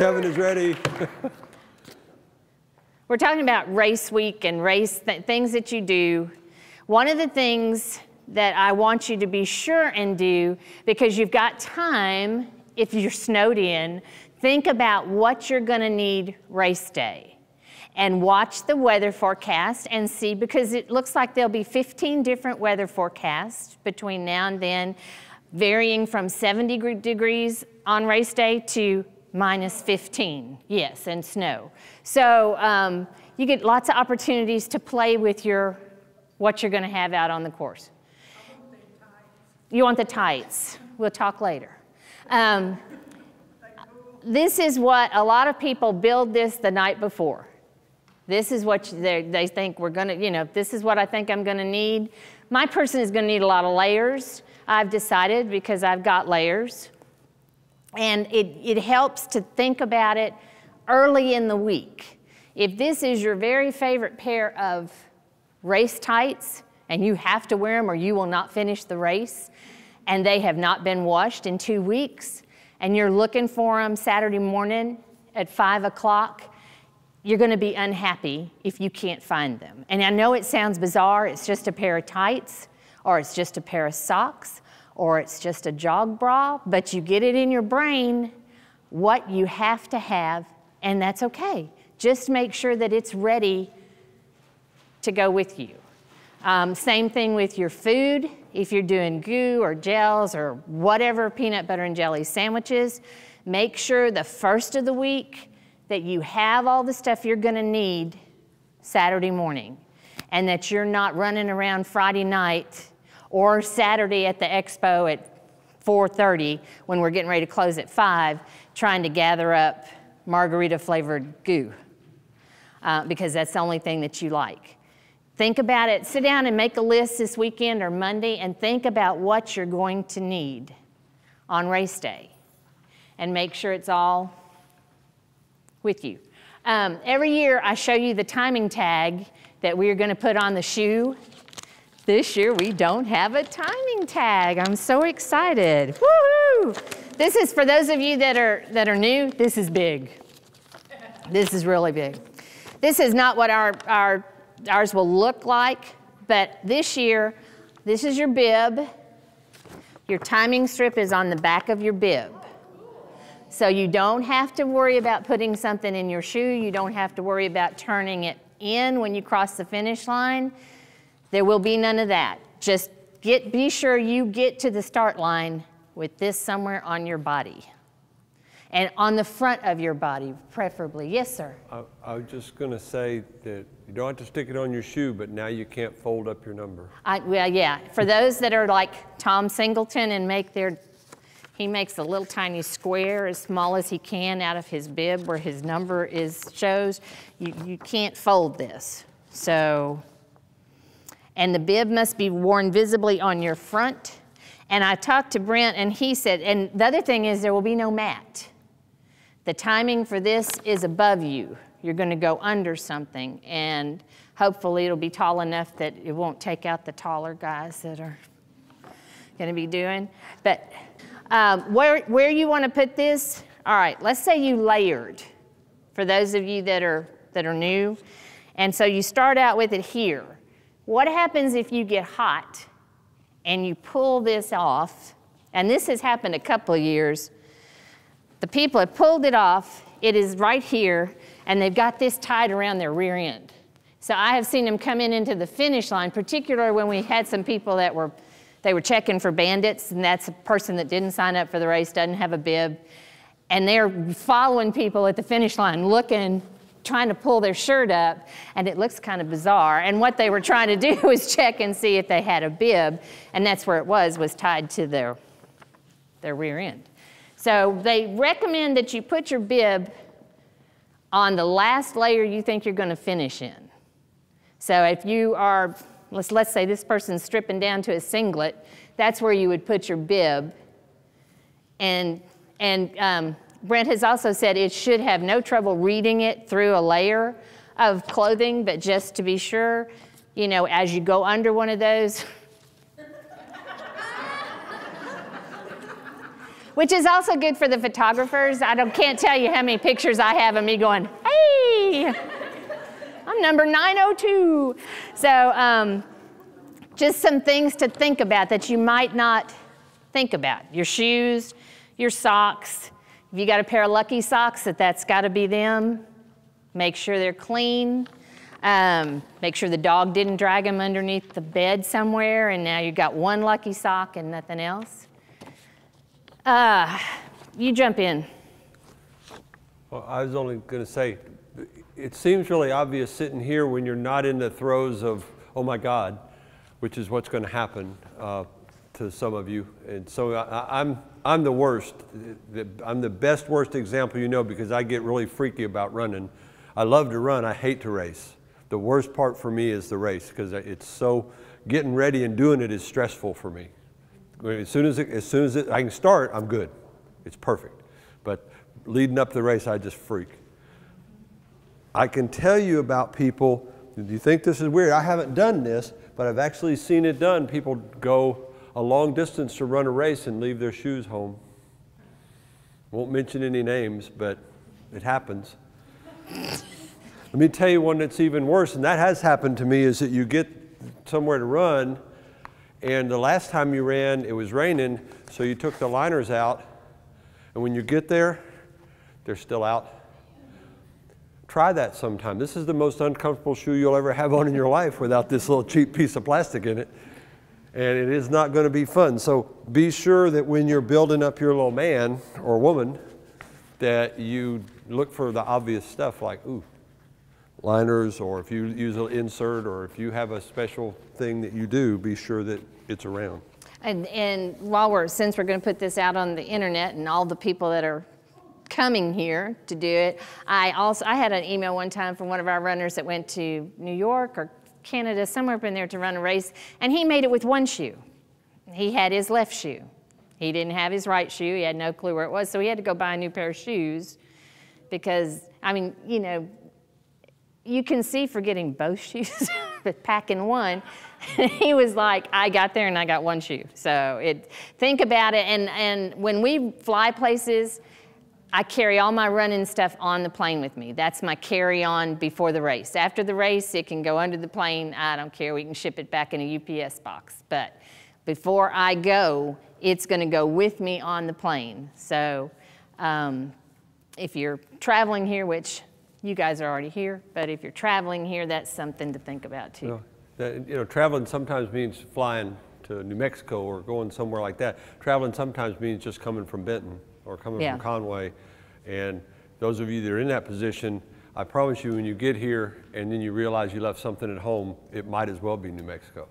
Kevin is ready. We're talking about race week and things that you do. One of the things that I want you to be sure and do, because you've got time, if you're snowed in, think about what you're gonna need race day. And watch the weather forecast and see, because it looks like there'll be 15 different weather forecasts between now and then, varying from 70 degrees on race day to -15, yes, and snow. So you get lots of opportunities to play with what you're gonna have out on the course. You want the tights. We'll talk later. This is what a lot of people build this the night before. This is what they think we're gonna, this is what I think I'm gonna need. My person is gonna need a lot of layers, I've decided, because I've got layers. And it helps to think about it early in the week. If this is your very favorite pair of race tights, and you have to wear them or you will not finish the race, and they have not been washed in 2 weeks, and you're looking for them Saturday morning at 5 o'clock, you're gonna be unhappy if you can't find them. And I know it sounds bizarre, it's just a pair of tights, or it's just a pair of socks, or it's just a jog bra, but you get it in your brain what you have to have, and that's okay. Just make sure that it's ready to go with you. Same thing with your food. If you're doing goo or gels or whatever, peanut butter and jelly sandwiches, make sure the first of the week that you have all the stuff you're gonna need Saturday morning, and that you're not running around Friday night or Saturday at the expo at 4:30 when we're getting ready to close at 5, trying to gather up margarita flavored goo, because that's the only thing that you like. Think about it, sit down and make a list this weekend or Monday and think about what you're going to need on race day and make sure it's all with you. Every year I show you the timing tag that we're gonna put on the shoe. This year we don't have a timing tag. I'm so excited. Woohoo! This is, for those of you that are new, this is big. This is really big. This is not what ours will look like, but this year, this is your bib. Your timing strip is on the back of your bib. So you don't have to worry about putting something in your shoe. You don't have to worry about turning it in when you cross the finish line. There will be none of that. Just be sure you get to the start line with this somewhere on your body. And on the front of your body, preferably. Yes, sir? I was just going to say that you don't have to stick it on your shoe, but now you can't fold up your number. Well, yeah. For those that are like Tom Singleton and he makes a little tiny square as small as he can out of his bib where his number shows. You can't fold this. So, and the bib must be worn visibly on your front. And I talked to Brent and he said, and the other thing is there will be no mat. The timing for this is above you. You're gonna go under something, and hopefully it'll be tall enough that it won't take out the taller guys that are gonna be doing. But where you wanna put this, all right, let's say you layered, for those of you that are new. And so you start out with it here. What happens if you get hot and you pull this off? And this has happened a couple of years. The people have pulled it off. It is right here, and they've got this tied around their rear end. So I have seen them come into the finish line, particularly when we had some people that were checking for bandits, and that's a person that didn't sign up for the race, doesn't have a bib, and they're following people at the finish line, looking, trying to pull their shirt up, and it looks kind of bizarre. And what they were trying to do was check and see if they had a bib, and that's where it was tied to their rear end. So they recommend that you put your bib on the last layer you think you're gonna finish in. So if you are, let's say this person's stripping down to a singlet, that's where you would put your bib. And Brent has also said it should have no trouble reading it through a layer of clothing, but just to be sure, as you go under one of those, which is also good for the photographers. Can't tell you how many pictures I have of me going, hey, I'm number 902. So just some things to think about that you might not think about. Your shoes, your socks. If you got a pair of Lucky socks, that's got to be them. Make sure they're clean. Make sure the dog didn't drag them underneath the bed somewhere and now you've got one Lucky sock and nothing else. You jump in. Well, I was only going to say, it seems really obvious sitting here when you're not in the throes of, oh my God, which is what's going to happen to some of you. And so I'm the worst. I'm the best worst example you know because I get really freaky about running. I love to run, I hate to race. The worst part for me is the race because it's so, getting ready and doing it is stressful for me. As soon as I can start, I'm good. It's perfect. But leading up to the race, I just freak. I can tell you about people, do you think this is weird? I haven't done this, but I've actually seen it done. People go a long distance to run a race and leave their shoes home. Won't mention any names, but it happens. Let me tell you one that's even worse, and that has happened to me, is that you get somewhere to run, and the last time you ran, it was raining, so you took the liners out, and when you get there, they're still out. Try that sometime. This is the most uncomfortable shoe you'll ever have on in your life without this little cheap piece of plastic in it, and it is not going to be fun. So be sure that when you're building up your little man or woman, that you look for the obvious stuff like, ooh, liners, or if you use an insert, or if you have a special thing that you do, be sure that it's around. And since we're going to put this out on the internet and all the people that are coming here to do it, I had an email one time from one of our runners that went to New York or Canada, somewhere up in there to run a race, and he made it with one shoe. He had his left shoe. He didn't have his right shoe. He had no clue where it was, so he had to go buy a new pair of shoes because, I mean, you know, you can see forgetting both shoes, but packing one. He was like, I got there and I got one shoe. So think about it. And when we fly places, I carry all my running stuff on the plane with me. That's my carry-on before the race. After the race, it can go under the plane. I don't care. We can ship it back in a UPS box. But before I go, it's going to go with me on the plane. So if you're traveling here, which you guys are already here, but if you're traveling here, that's something to think about too. You know, traveling sometimes means flying to New Mexico or going somewhere like that. Traveling sometimes means just coming from Benton or coming from Conway. And those of you that are in that position, I promise you when you get here and then you realize you left something at home, it might as well be New Mexico.